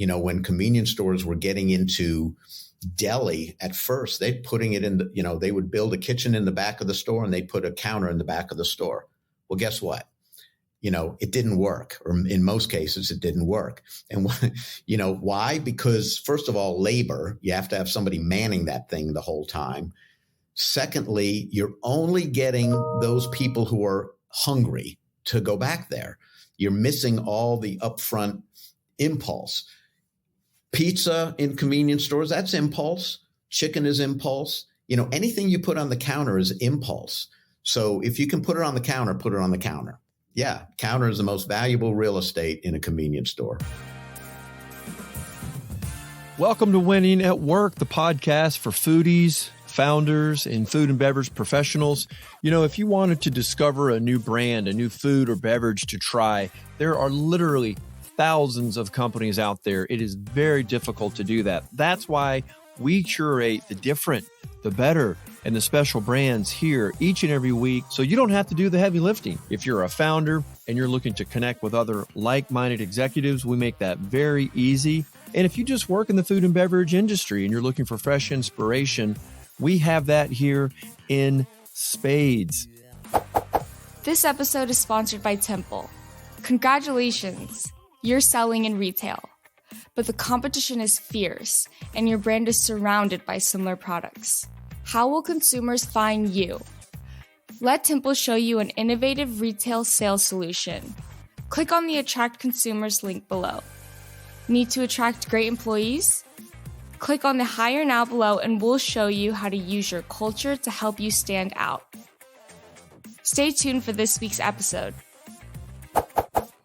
when convenience stores were getting into deli at first, they'd putting it in they would build a kitchen in the back of the store and they'd put a counter in the back of the store. Well, guess what? It didn't work, or in most cases, it didn't work. And why? Because first of all, labor, you have to have somebody manning that thing the whole time. Secondly, you're only getting those people who are hungry to go back there. You're missing all the upfront impulse. Pizza in convenience stores, that's impulse. Chicken is impulse. Anything you put on the counter is impulse. So if you can put it on the counter, put it on the counter. Yeah, counter is the most valuable real estate in a convenience store. Welcome to Winning at Work, the podcast for foodies, founders, and food and beverage professionals. If you wanted to discover a new brand, a new food or beverage to try, there are literally thousands of companies out there. It is very difficult to do that. That's why we curate the different, the better, and the special brands here each and every week, so you don't have to do the heavy lifting. If you're a founder and you're looking to connect with other like-minded executives, we make that very easy. And if you just work in the food and beverage industry and you're looking for fresh inspiration, we have that here in spades. This episode is sponsored by Temple. Congratulations, you're selling in retail. But the competition is fierce and your brand is surrounded by similar products. How will consumers find you? Let Temple show you an innovative retail sales solution. Click on the Attract Consumers link below. Need to attract great employees? Click on the Hire Now below and we'll show you how to use your culture to help you stand out. Stay tuned for this week's episode.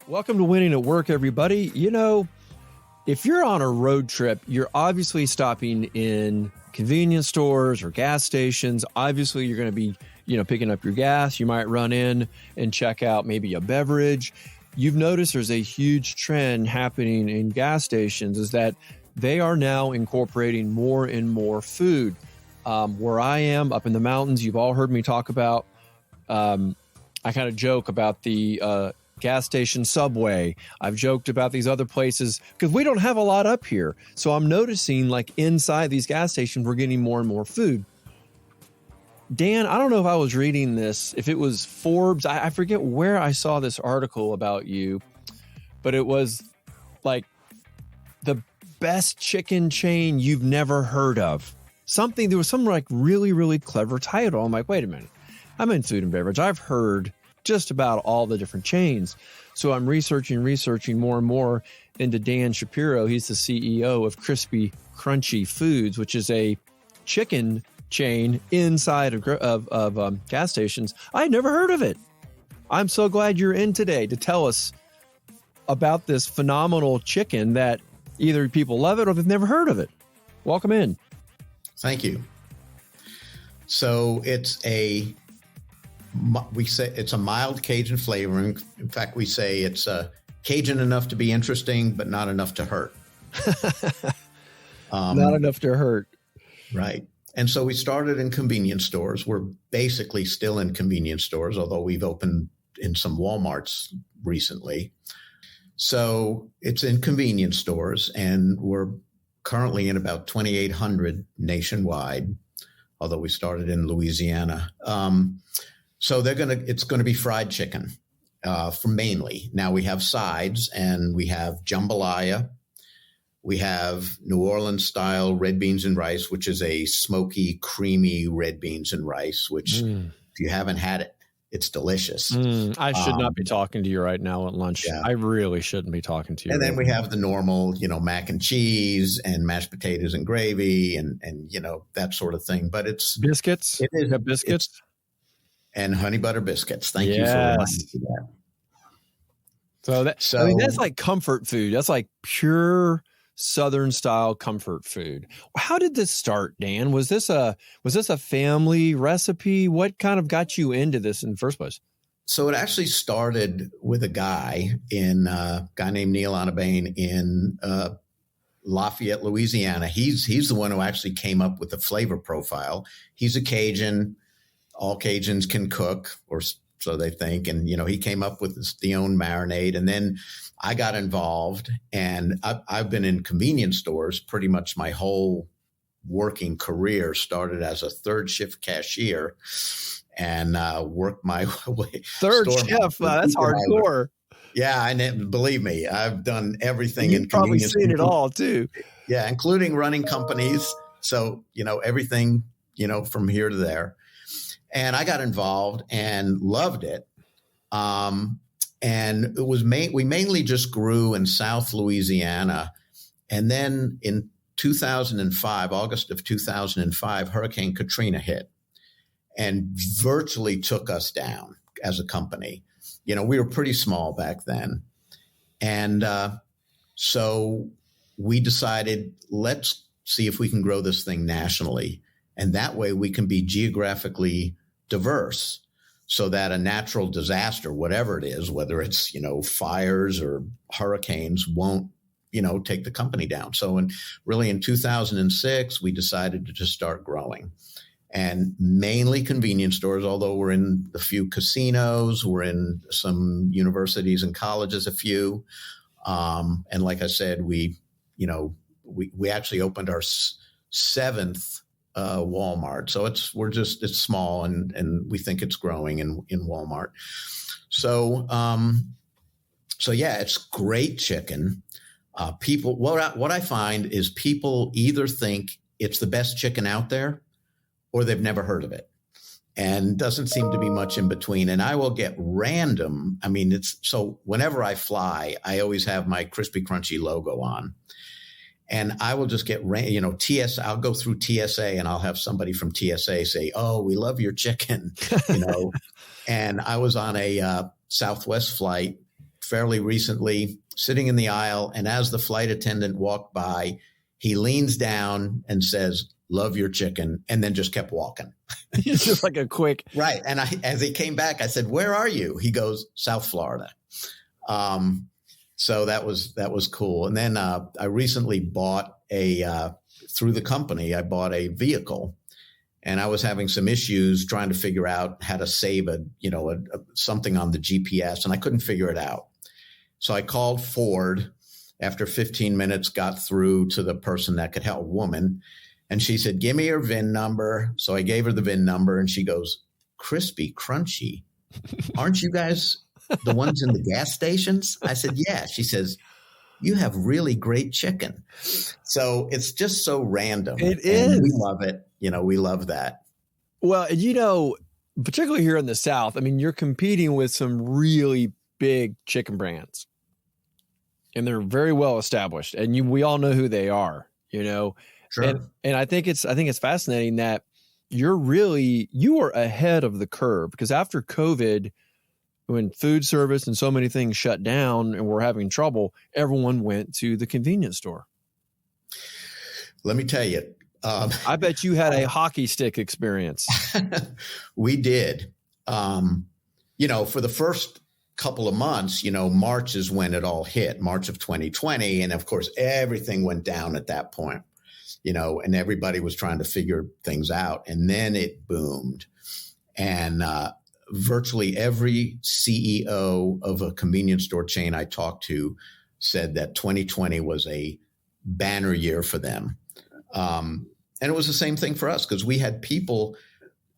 Welcome to Winning at Work, everybody. If you're on a road trip, you're obviously stopping in convenience stores or gas stations. Obviously, you're going to be, picking up your gas. You might run in and check out maybe a beverage. You've noticed there's a huge trend happening in gas stations is that they are now incorporating more and more food. Where I am up in the mountains, you've all heard me talk about, I kind of joke about the gas station Subway. I've joked about these other places because we don't have a lot up here. So I'm noticing like inside these gas stations, we're getting more and more food. Dan, I don't know if I was reading this, if it was Forbes, I forget where I saw this article about you, but it was like the best chicken chain you've never heard of. There was some like really, really clever title. I'm like, wait a minute. I'm in food and beverage. I've heard just about all the different chains. So I'm researching more and more into Dan Shapiro. He's the CEO of Krispy Krunchy Foods, which is a chicken chain inside of gas stations. I had never heard of it. I'm so glad you're in today to tell us about this phenomenal chicken that either people love it or they've never heard of it. Welcome in. Thank you. So we say it's a mild Cajun flavoring. In fact, we say it's Cajun enough to be interesting, but not enough to hurt. Not enough to hurt. Right. And so we started in convenience stores. We're basically still in convenience stores, although we've opened in some Walmarts recently. So it's in convenience stores, and we're currently in about 2,800 nationwide, although we started in Louisiana. So it's going to be fried chicken for mainly. Now we have sides, and we have jambalaya. We have New Orleans style red beans and rice, which is a smoky, creamy red beans and rice, which if you haven't had it, it's delicious. I should not be talking to you right now at lunch. Yeah. I really shouldn't be talking to you. And then we have the normal, mac and cheese and mashed potatoes and gravy and that sort of thing. But it's biscuits. It is biscuits. And honey butter biscuits. Thank you for reminding me that. So that's like comfort food. That's like pure Southern style comfort food. How did this start, Dan? Was this a family recipe? What kind of got you into this in the first place? So it actually started with a guy named Neil Onabane in Lafayette, Louisiana. He's the one who actually came up with the flavor profile. He's a Cajun. All Cajuns can cook, or so they think. And, he came up with the own marinade. And then I got involved, and I've been in convenience stores pretty much my whole working career. Started as a third shift cashier and worked my way. Third shift, that's hardcore. Yeah, and believe me, I've done everything You've in convenience. Probably seen it all too. Yeah, including running companies. So, everything, from here to there. And I got involved and loved it. And it was we mainly just grew in South Louisiana. And then in 2005, August of 2005, Hurricane Katrina hit and virtually took us down as a company. We were pretty small back then. And so we decided, let's see if we can grow this thing nationally. And that way we can be geographically diverse so that a natural disaster, whatever it is, whether it's, fires or hurricanes, won't, take the company down. So in 2006, we decided to just start growing. And mainly convenience stores, although we're in a few casinos, we're in some universities and colleges, a few. And like I said, we actually opened our seventh Walmart. So it's small and we think it's growing in Walmart. So yeah, it's great chicken. People, what I find is people either think it's the best chicken out there or they've never heard of it. And doesn't seem to be much in between. And I will get random. I mean, so whenever I fly, I always have my Krispy Krunchy logo on. And I will just get, I'll go through TSA and I'll have somebody from TSA say, "Oh, we love your chicken," And I was on a Southwest flight fairly recently, sitting in the aisle. And as the flight attendant walked by, he leans down and says, "Love your chicken," and then just kept walking. It's just like a quick. Right. And as he came back, I said, "Where are you?" He goes, "South Florida." So that was cool. And then I recently bought through the company, I bought a vehicle, and I was having some issues trying to figure out how to save something on the GPS, and I couldn't figure it out. So I called Ford. After 15 minutes, got through to the person that could help, a woman, and she said, "Give me your VIN number." So I gave her the VIN number, and she goes, "Krispy Krunchy, aren't you guys the ones in the gas stations?" I said, "Yeah." She says, "You have really great chicken." So it's just so random. It is. We love it. We love that. Well, particularly here in the South, I mean, you're competing with some really big chicken brands, and they're very well established, and we all know who they are, Sure. And I think it's fascinating that you are ahead of the curve, because after COVID, when food service and so many things shut down and we're having trouble, everyone went to the convenience store. Let me tell you. I bet you had a hockey stick experience. We did. For the first couple of months, March is when it all hit, March of 2020. And of course, everything went down at that point, and everybody was trying to figure things out. And then it boomed. And virtually every CEO of a convenience store chain I talked to said that 2020 was a banner year for them. And it was the same thing for us, because we had people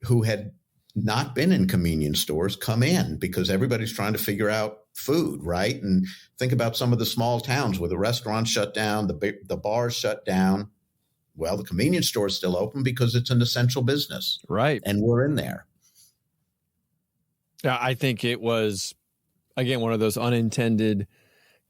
who had not been in convenience stores come in because everybody's trying to figure out food, right? And think about some of the small towns where the restaurants shut down, the bars shut down. Well, the convenience store is still open because it's an essential business. Right. And we're in there. I think it was, again, one of those unintended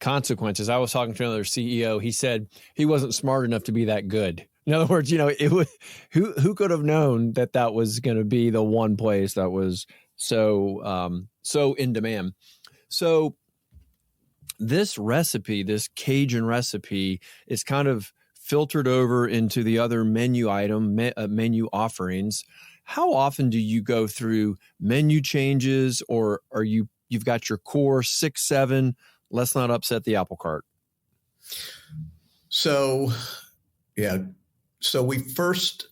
consequences. I was talking to another CEO. He said he wasn't smart enough to be that good. In other words, it was who could have known that was going to be the one place that was so in demand. So this recipe, this Cajun recipe, is kind of filtered over into the other menu offerings. How often do you go through menu changes, or are you've got your core 6, 7? Let's not upset the apple cart. So, yeah. So we first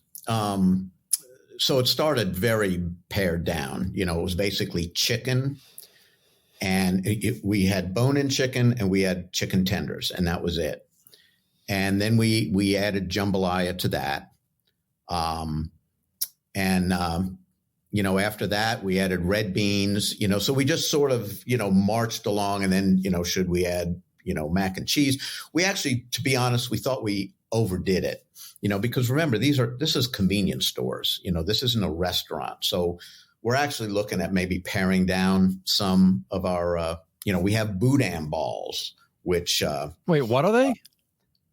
so it started very pared down. It was basically chicken, and we had bone-in chicken and we had chicken tenders, and that was it. And then we added jambalaya to that. After that, we added red beans, so we just sort of, marched along. And then, should we add, mac and cheese? We actually, to be honest, we thought we overdid it, because remember, this is convenience stores, this isn't a restaurant. So we're actually looking at maybe paring down some of our, we have boudin balls, which. Wait, what are they?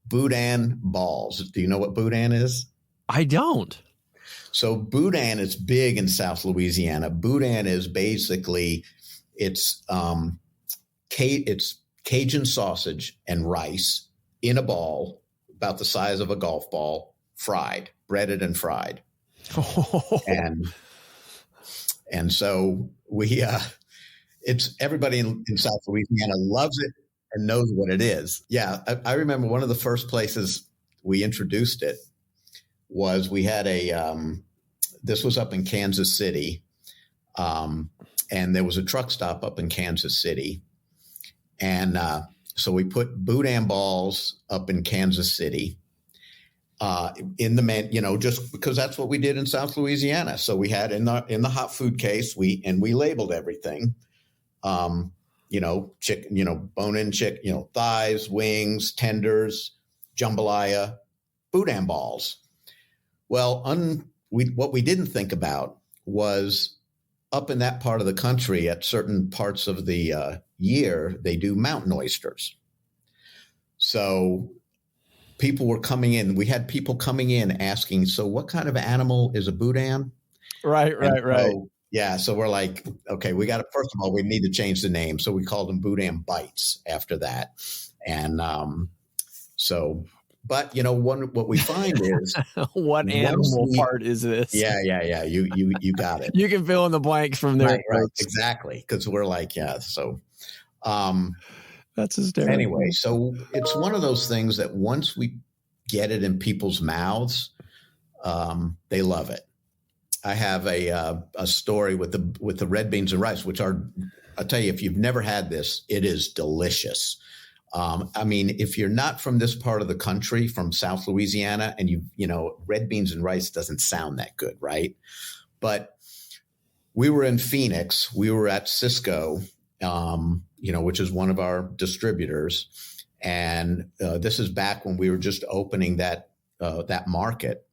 Boudin balls. Do you know what boudin is? I don't. So boudin is big in South Louisiana. Boudin is basically it's Cajun sausage and rice in a ball about the size of a golf ball, fried, breaded and fried. Oh. And so it's everybody in South Louisiana loves it and knows what it is. Yeah, I remember one of the first places we introduced it was we had this was up in Kansas City, and there was a truck stop up in Kansas City. And so we put boudin balls up in Kansas City in the just because that's what we did in South Louisiana. So we had in the hot food case, we labeled everything. Chicken, bone-in chicken, thighs, wings, tenders, jambalaya, boudin balls. Well, what we didn't think about was up in that part of the country at certain parts of the year, they do mountain oysters. So people were coming in. We had people coming in asking, so what kind of animal is a boudin? Right. Yeah. So we're like, okay, first of all, we need to change the name. So we called them boudin bites after that. And but what we find is what animal part is this? Yeah. You got it. You can fill in the blanks from there. Right. Exactly. Because we're like, yeah. So, that's hysterical. Anyway, so it's one of those things that once we get it in people's mouths, they love it. I have a story with the red beans and rice, which are, I'll tell you, if you've never had this, it is delicious. If you're not from this part of the country, from South Louisiana, and red beans and rice doesn't sound that good, right? But we were in Phoenix. We were at Cisco, which is one of our distributors. And this is back when we were just opening that market.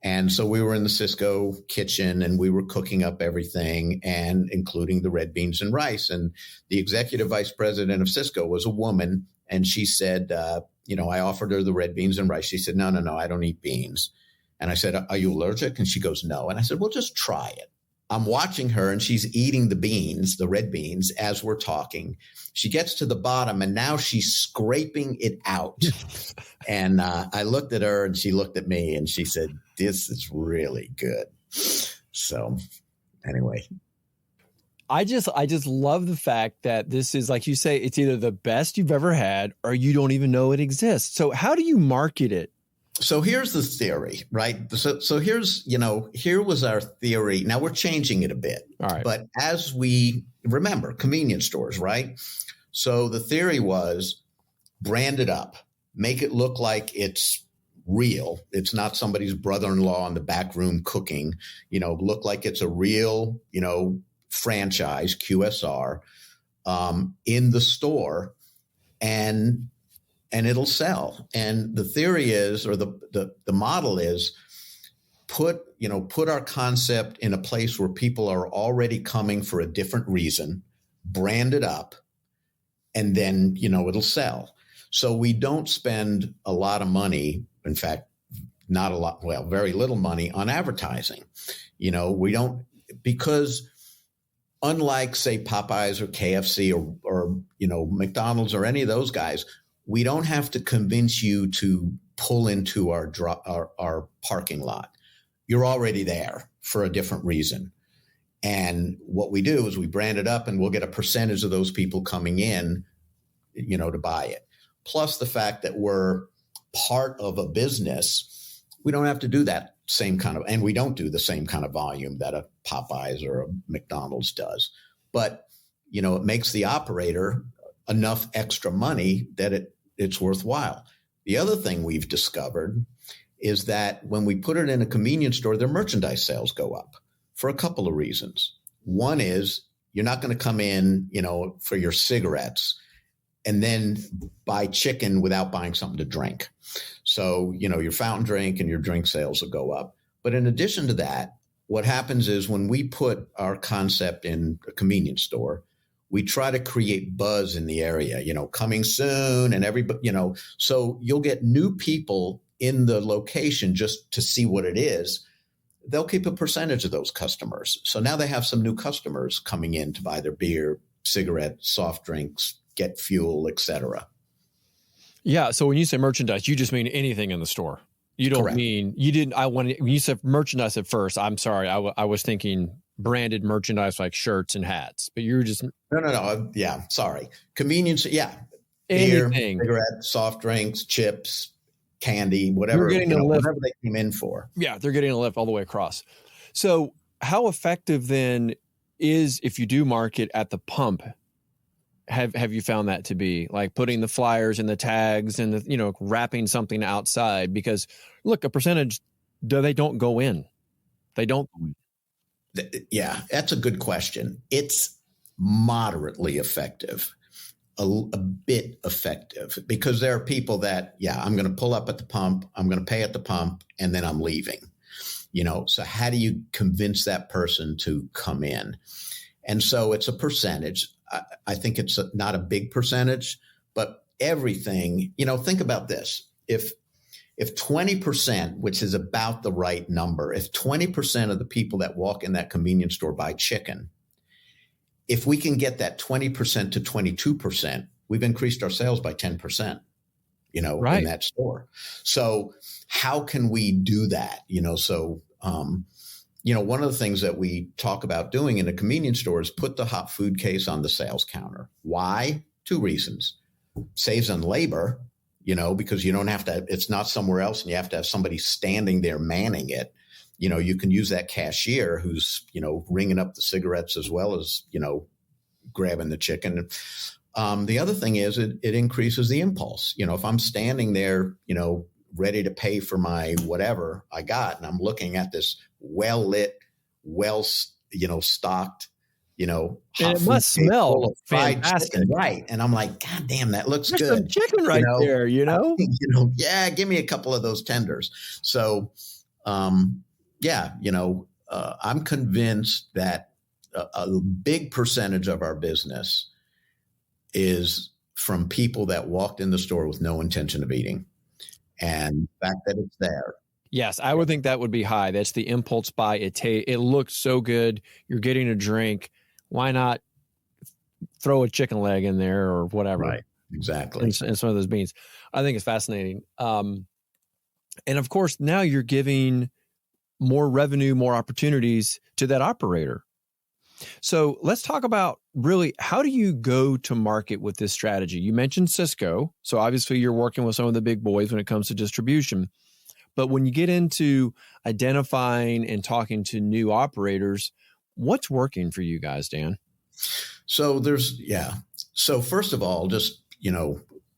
And so we were in the Cisco kitchen and we were cooking up everything, and including the red beans and rice. And the executive vice president of Cisco was a woman. And she said, I offered her the red beans and rice. She said, no, I don't eat beans. And I said, are you allergic? And she goes, no. And I said, well, just try it. I'm watching her and she's eating the beans, the red beans, as we're talking. She gets to the bottom and now she's scraping it out. And I looked at her and she looked at me and she said, this is really good. So anyway. I just love the fact that this is, like you say, it's either the best you've ever had or you don't even know it exists. So how do you market it? So here's the theory, right? So here's, here was our theory. Now we're changing it a bit. All right. But as we remember, convenience stores, right? So the theory was brand it up, make it look like it's real. It's not somebody's brother-in-law in the back room cooking, look like it's a real, franchise, QSR, in the store, and it'll sell. And the theory is, or the model is, put our concept in a place where people are already coming for a different reason, brand it up, and then, it'll sell. So we don't spend a lot of money. In fact, not a lot, well, very little money on advertising. We don't, because unlike, say, Popeyes or KFC or McDonald's or any of those guys, we don't have to convince you to pull into our parking lot. You're already there for a different reason. And what we do is we brand it up and we'll get a percentage of those people coming in, to buy it. Plus the fact that we're part of a business We don't have to do that same kind of, and we don't do the same kind of volume that a Popeyes or a McDonald's does. But, you know, it makes the operator enough extra money that it's worthwhile. The other thing we've discovered is that when we put it in a convenience store, their merchandise sales go up for a couple of reasons. One is you're not going to come in, you know, for your cigarettes and then buy chicken without buying something to drink. So, you know, your fountain drink and your drink sales will go up. But in addition to that, what happens is when we put our concept in a convenience store, we try to create buzz in the area, you know, coming soon and everybody, you know, so you'll get new people in the location just to see what it is. They'll keep a percentage of those customers. So now they have some new customers coming in to buy their beer, cigarettes, soft drinks, get fuel, etc. Yeah. So when you say merchandise, you just mean anything in the store. You don't Correct. mean you didn't. When you said merchandise at first, I'm sorry. I was thinking branded merchandise like shirts and hats, but you're just no. Yeah, sorry. Convenience. Yeah, beer, anything. cigarettes, soft drinks, chips, candy, whatever. Whatever they came in for. Yeah, they're getting a lift all the way across. So, how effective then is if you do market at the pump? Have you found that to be like putting the flyers and the tags and the, you know, wrapping something outside? Because look, a percentage, they don't go in. They don't. Yeah, that's a good question. It's moderately effective, a bit effective, because there are people that, yeah, I'm going to pull up at the pump, I'm going to pay at the pump, and then I'm leaving. You know, so how do you convince that person to come in? And so it's a percentage. I think it's not a big percentage, but everything, you know, think about this. If 20%, which is about the right number, if 20% of the people that walk in that convenience store buy chicken, if we can get that 20% to 22%, we've increased our sales by 10%, you know, right. in that store. So how can we do that? You know, so, you know, one of the things that we talk about doing in a convenience store is put the hot food case on the sales counter. Why? 2 reasons. Saves on labor, you know, because you don't have to, it's not somewhere else and you have to have somebody standing there manning it. You know, you can use that cashier who's, you know, ringing up the cigarettes as well as, you know, grabbing the chicken. The other thing is it increases the impulse. You know, if I'm standing there, you know, ready to pay for my whatever I got, and I'm looking at this well-lit, you know, stocked, you know, hot it must smell fantastic. Chicken, right? And I'm like, God damn, that looks There's good. Some chicken right there, you know. You know, yeah, give me a couple of those tenders. So, yeah, you know, I'm convinced that a big percentage of our business is from people that walked in the store with no intention of eating. And the fact that it's there. Yes, I would think that would be high. That's the impulse buy. It looks so good. You're getting a drink. Why not throw a chicken leg in there or whatever? Right, exactly. And some of those beans. I think it's fascinating. And of course, now you're giving more revenue, more opportunities to that operator. So let's talk about really, how do you go to market with this strategy? You mentioned Cisco. So obviously you're working with some of the big boys when it comes to distribution. But when you get into identifying and talking to new operators, what's working for you guys, Dan? So So first of all, just,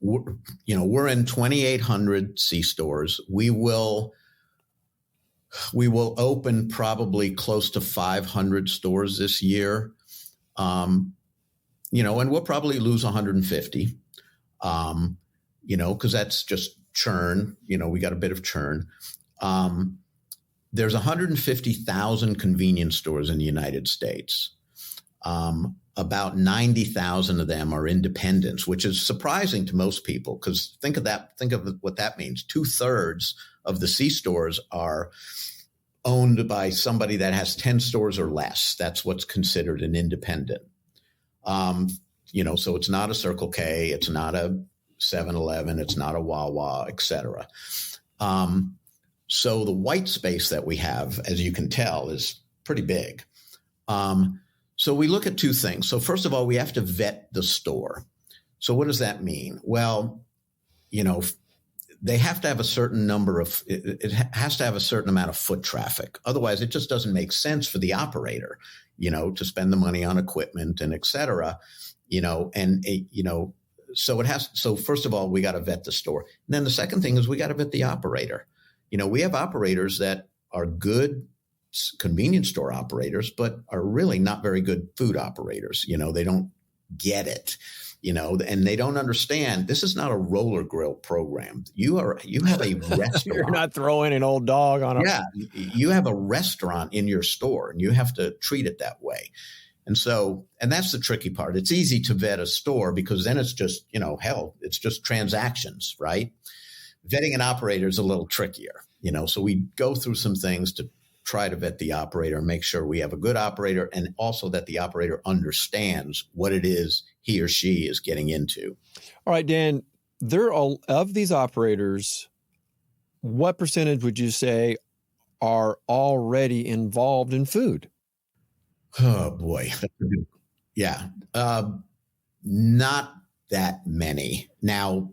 we're in 2,800 C-stores. We will open probably close to 500 stores this year. And we'll probably lose 150, because that's just churn. We got a bit of churn. There's 150,000 convenience stores in the United States. About 90,000 of them are independents, which is surprising to most people, because think of what that means. 2/3 of the C stores are owned by somebody that has 10 stores or less. That's what's considered an independent. So it's not a Circle K, it's not a 7-Eleven, it's not a Wawa, et cetera. So the white space that we have, as you can tell, is pretty big. So we look at 2 things. So first of all, we have to vet the store. So what does that mean? Well, they have to have a certain number of, it has to have a certain amount of foot traffic. Otherwise, it just doesn't make sense for the operator, to spend the money on equipment and et cetera, so first of all, we got to vet the store. And then the second thing is we got to vet the operator. We have operators that are good convenience store operators, but are really not very good food operators. They don't get it. And they don't understand this is not a roller grill program. You have a restaurant. You're not throwing an old dog on a. Yeah. You have a restaurant in your store and you have to treat it that way. And that's the tricky part. It's easy to vet a store because then it's just, it's just transactions, right? Vetting an operator is a little trickier, so we go through some things to try to vet the operator and make sure we have a good operator and also that the operator understands what it is he or she is getting into. All right, Dan, of these operators, what percentage would you say are already involved in food? Oh, boy. Yeah. Not that many. Now,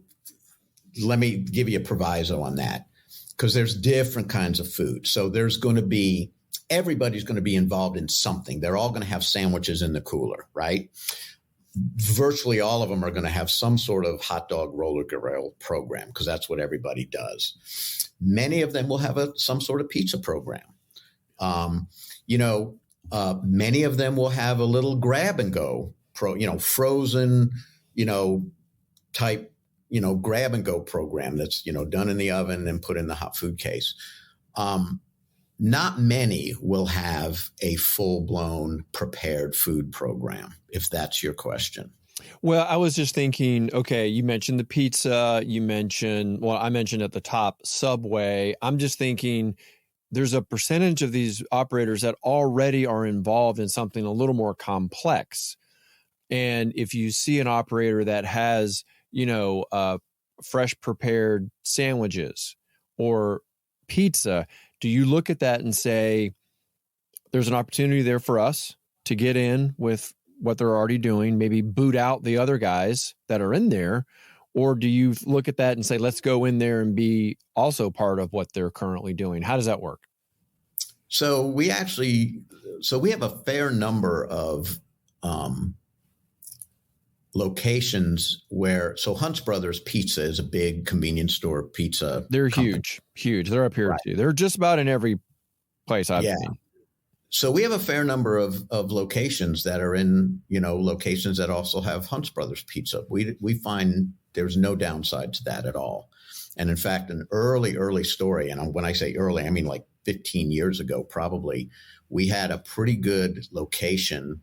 let me give you a proviso on that because there's different kinds of food. So everybody's going to be involved in something. They're all going to have sandwiches in the cooler, right? Virtually all of them are going to have some sort of hot dog roller grill program because that's what everybody does. Many of them will have some sort of pizza program. Many of them will have a little grab and go frozen, type, grab and go program that's, done in the oven and put in the hot food case. Not many will have a full blown prepared food program, if that's your question. Well, I was just thinking, okay, you mentioned the pizza, I mentioned at the top Subway. I'm just thinking there's a percentage of these operators that already are involved in something a little more complex. And if you see an operator that has, fresh prepared sandwiches or pizza, do you look at that and say, there's an opportunity there for us to get in with what they're already doing, maybe boot out the other guys that are in there? Or do you look at that and say, let's go in there and be also part of what they're currently doing? How does that work? So we have a fair number of locations so Hunt's Brothers Pizza is a big convenience store pizza. They're company. huge. They're up here right. Too. They're just about in every place I've seen. So we have a fair number of locations that are in, locations that also have Hunt's Brothers Pizza. We find there's no downside to that at all. And in fact, an early story, and when I say early, I mean like 15 years ago, probably, we had a pretty good location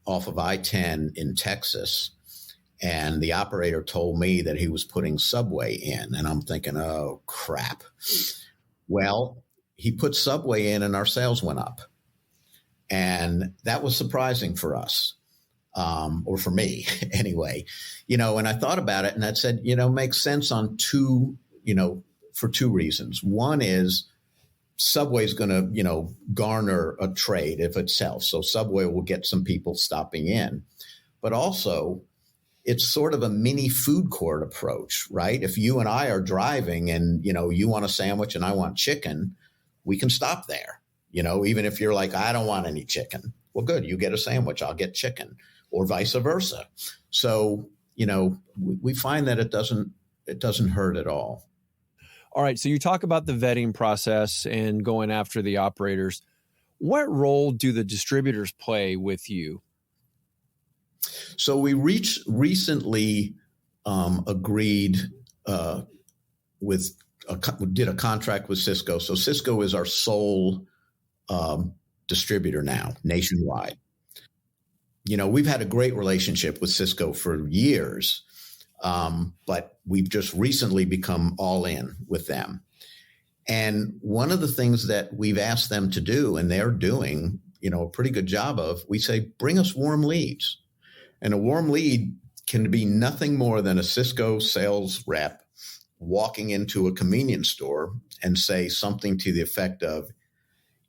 off of I-10 in Texas. And the operator told me that he was putting Subway in. And I'm thinking, oh, crap. Well, he put Subway in and our sales went up. And that was surprising for us, or for me anyway, and I thought about it and I said, makes sense on for two reasons. One is Subway's going to, garner a trade if it sells. So Subway will get some people stopping in, but also it's sort of a mini food court approach, right? If you and I are driving and, you want a sandwich and I want chicken, we can stop there. Even if you're like, I don't want any chicken. Well, good. You get a sandwich. I'll get chicken, or vice versa. So, we find that it doesn't hurt at all. All right. So you talk about the vetting process and going after the operators. What role do the distributors play with you? So we recently agreed did a contract with Cisco. So Cisco is our sole distributor now nationwide. We've had a great relationship with Cisco for years, but we've just recently become all in with them. And one of the things that we've asked them to do, and they're doing, a pretty good job of, we say, bring us warm leads. And a warm lead can be nothing more than a Cisco sales rep walking into a convenience store and say something to the effect of,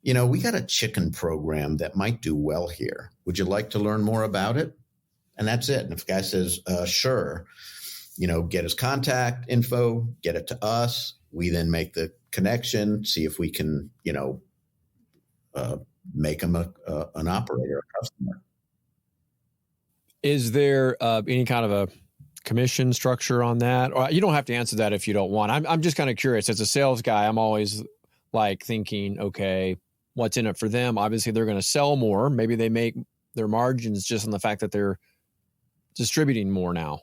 we got a chicken program that might do well here. Would you like to learn more about it? And that's it. And if the guy says, sure, get his contact info, get it to us. We then make the connection, see if we can, make him an operator, a customer. Is there any kind of a commission structure on that? Or you don't have to answer that if you don't want. I'm just kind of curious. As a sales guy, I'm always like thinking, okay, what's in it for them? Obviously, they're going to sell more. Maybe they make their margins just on the fact that they're distributing more now.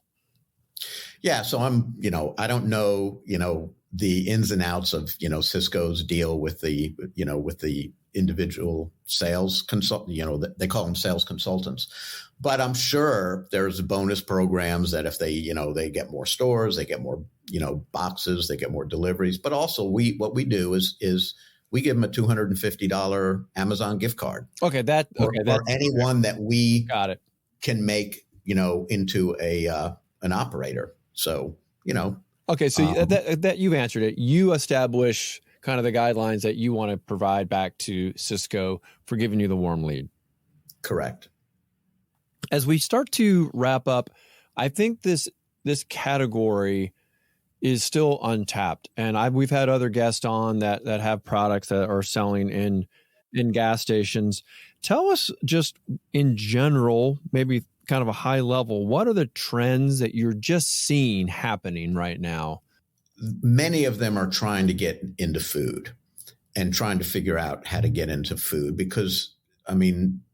Yeah. So I don't know, the ins and outs of, Cisco's deal with the individual sales consultant, they call them sales consultants, but I'm sure there's bonus programs that if they, they get more stores, they get more, boxes, they get more deliveries. But also what we do is we give them a $250 Amazon gift card. Okay. Or anyone that we got it can make, into an operator. So, Okay. So that you've answered it. You establish kind of the guidelines that you want to provide back to Cisco for giving you the warm lead. Correct. As we start to wrap up, I think this category is still untapped. And we've had other guests on that have products that are selling in gas stations. Tell us just in general, maybe kind of a high level, what are the trends that you're just seeing happening right now? Many of them are trying to get into food and trying to figure out how to get into food because,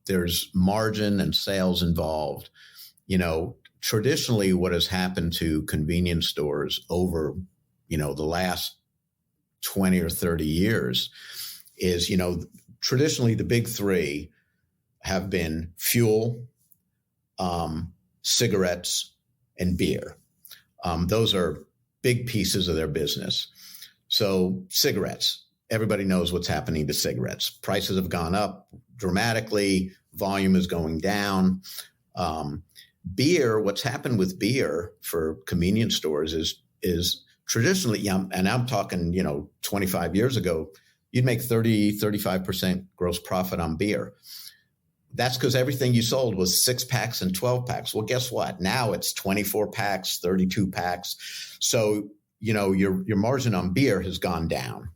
there's margin and sales involved. Traditionally what has happened to convenience stores over, the last 20 or 30 years is, traditionally the big three have been fuel, cigarettes, and beer. Those are big pieces of their business. So cigarettes, everybody knows what's happening to cigarettes. Prices have gone up dramatically. Volume is going down. Beer, what's happened with beer for convenience stores is traditionally, and I'm talking, 25 years ago, you'd make 35% gross profit on beer. That's because everything you sold was 6 packs and 12 packs. Well, guess what? Now it's 24 packs, 32 packs. So, your margin on beer has gone down.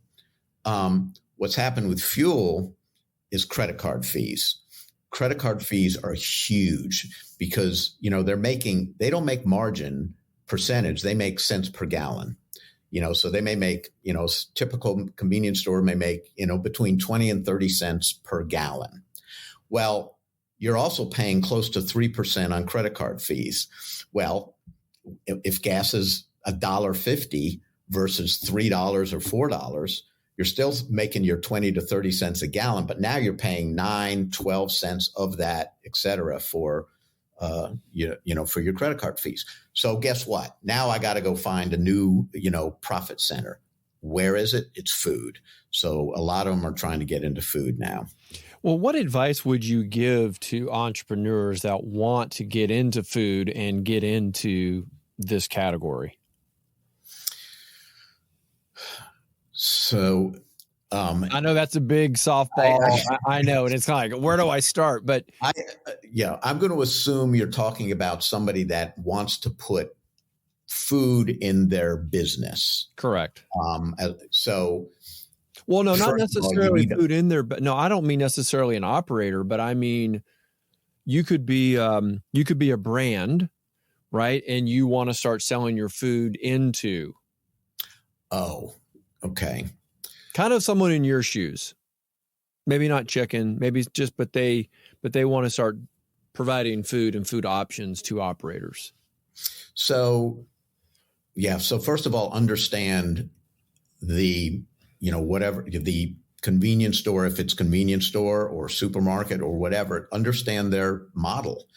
What's happened with fuel is credit card fees. Credit card fees are huge because, they don't make margin percentage. They make cents per gallon. So they may make, typical convenience store may make, between 20 and 30 cents per gallon. Well, you're also paying close to 3% on credit card fees. Well, if gas is $1.50 versus $3 or $4, you're still making your 20 to 30 cents a gallon, but now you're paying 9, 12 cents of that, et cetera, for, for your credit card fees. So guess what? Now I got to go find a new, profit center. Where is it? It's food. So a lot of them are trying to get into food now. Well, what advice would you give to entrepreneurs that want to get into food and get into this category? So I know that's a big softball. I know. And it's kind of like, where do I start? But I'm going to assume you're talking about somebody that wants to put food in their business. Correct. Well, no, not necessarily food in there, but no, I don't mean necessarily an operator, but I mean, you could be a brand, right? And you want to start selling your food into. Oh, okay. Kind of someone in your shoes, maybe not chicken, maybe just, but they want to start providing food and food options to operators. So, yeah. So first of all, understand whatever the convenience store, if it's convenience store or supermarket or whatever, understand their model,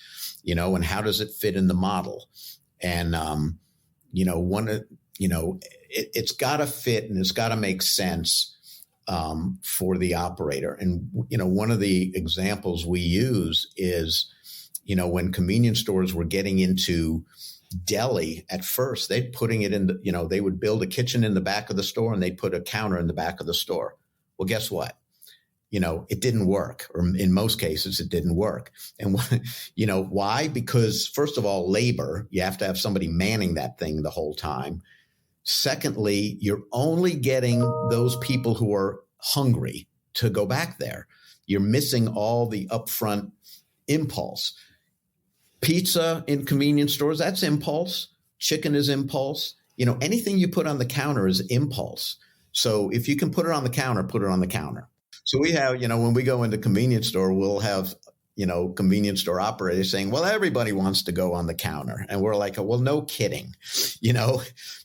and how does it fit in the model? And, it's got to fit and it's got to make sense for the operator. And, one of the examples we use is, when convenience stores were getting into deli at first, they'd putting it in they would build a kitchen in the back of the store and they'd put a counter in the back of the store. Well, guess what? it didn't work, or in most cases, it didn't work. And, why? Because first of all, labor, you have to have somebody manning that thing the whole time. Secondly, you're only getting those people who are hungry to go back there. You're missing all the upfront impulse. Pizza in convenience stores, that's impulse. Chicken is impulse. Anything you put on the counter is impulse. So if you can put it on the counter, put it on the counter. So we have, when we go into convenience store, we'll have, convenience store operators saying, well, everybody wants to go on the counter. And we're like, well, no kidding,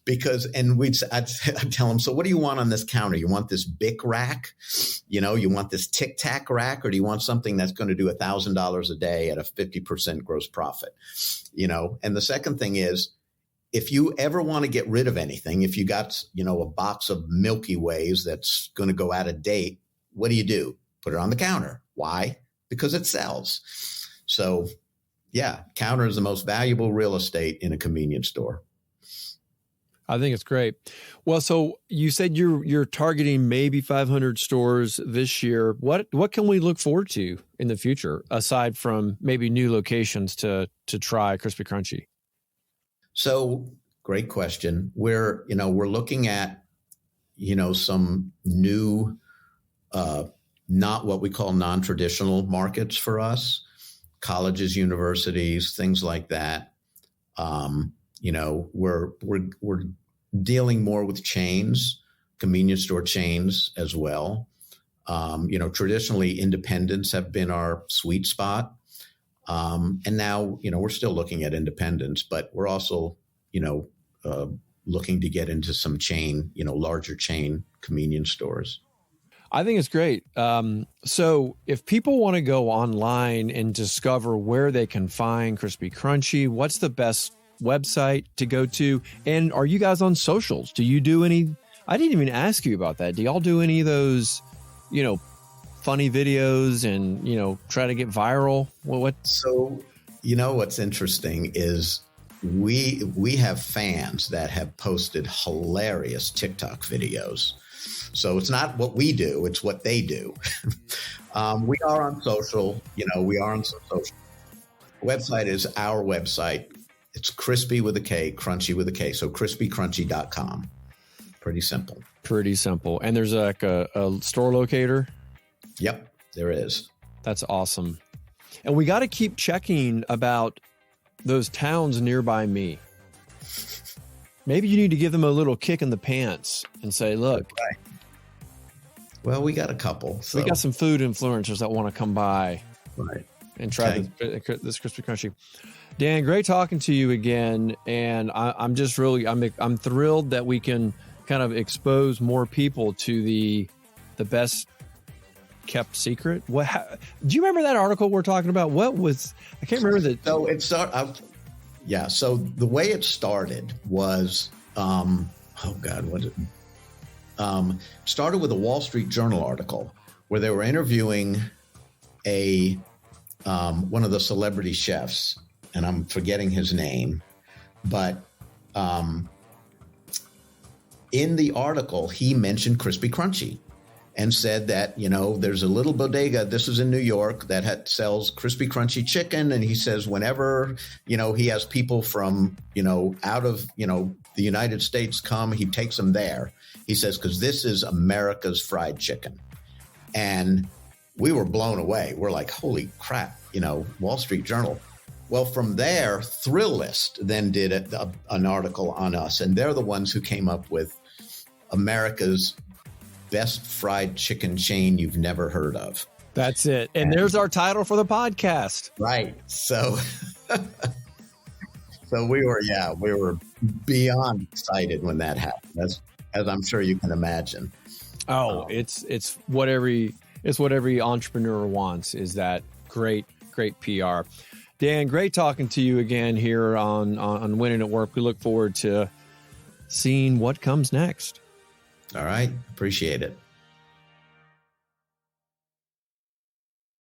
because, and I'd tell them, so what do you want on this counter? You want this Bic rack? You want this Tic Tac rack, or do you want something that's going to do $1,000 a day at a 50% gross profit? And the second thing is, if you ever want to get rid of anything, if you got, a box of Milky Ways that's going to go out of date, what do? Put it on the counter. Why? Because it sells. So, yeah, counter is the most valuable real estate in a convenience store. I think it's great. Well, so you said you're targeting maybe 500 stores this year. What can we look forward to in the future, aside from maybe new locations to try Krispy Krunchy? So, great question. We're looking at, some new, not what we call non-traditional markets for us, colleges, universities, things like that. We're dealing more with chains, convenience store chains as well. Traditionally independents have been our sweet spot. And now, we're still looking at independents, but we're also, looking to get into some chain, larger chain convenience stores. I think it's great. So if people want to go online and discover where they can find Krispy Krunchy, what's the best website to go to? And are you guys on socials? Do you do any? I didn't even ask you about that. Do y'all do any of those, funny videos and, try to get viral? So, what's interesting is we have fans that have posted hilarious TikTok videos. So it's not what we do, it's what they do. We are on social, we are on social. The website is our website. It's Krispy with a K, Crunchy with a K. So krispykrunchy.com. Pretty simple. Pretty simple. And there's like a store locator? Yep, there is. That's awesome. And we got to keep checking about those towns nearby me. Maybe you need to give them a little kick in the pants and say, look. Right. Well, we got a couple. So. We got some food influencers that want to come by and try this Krispy Krunchy. Dan, great talking to you again. And I'm just really, I'm thrilled that we can kind of expose more people to the best kept secret. Do you remember that article we're talking about? I can't remember that. So it started. Yeah. So the way it started was, started with a Wall Street Journal article where they were interviewing one of the celebrity chefs, and I'm forgetting his name, but in the article he mentioned Krispy Krunchy and said that there's a little bodega. This is in New York that sells Krispy Krunchy chicken, and he says whenever he has people from out of the United States come, he takes them there. He says, because this is America's fried chicken. And we were blown away. We're like, holy crap, Wall Street Journal. Well, from there, Thrillist then did an article on us. And they're the ones who came up with America's best fried chicken chain you've never heard of. That's it. And there's our title for the podcast. Right. So, we were beyond excited when that happened. As I'm sure you can imagine. Oh, it's what every entrepreneur wants, is that great PR. Dan, great talking to you again here on Winning at Work. We look forward to seeing what comes next. All right. Appreciate it.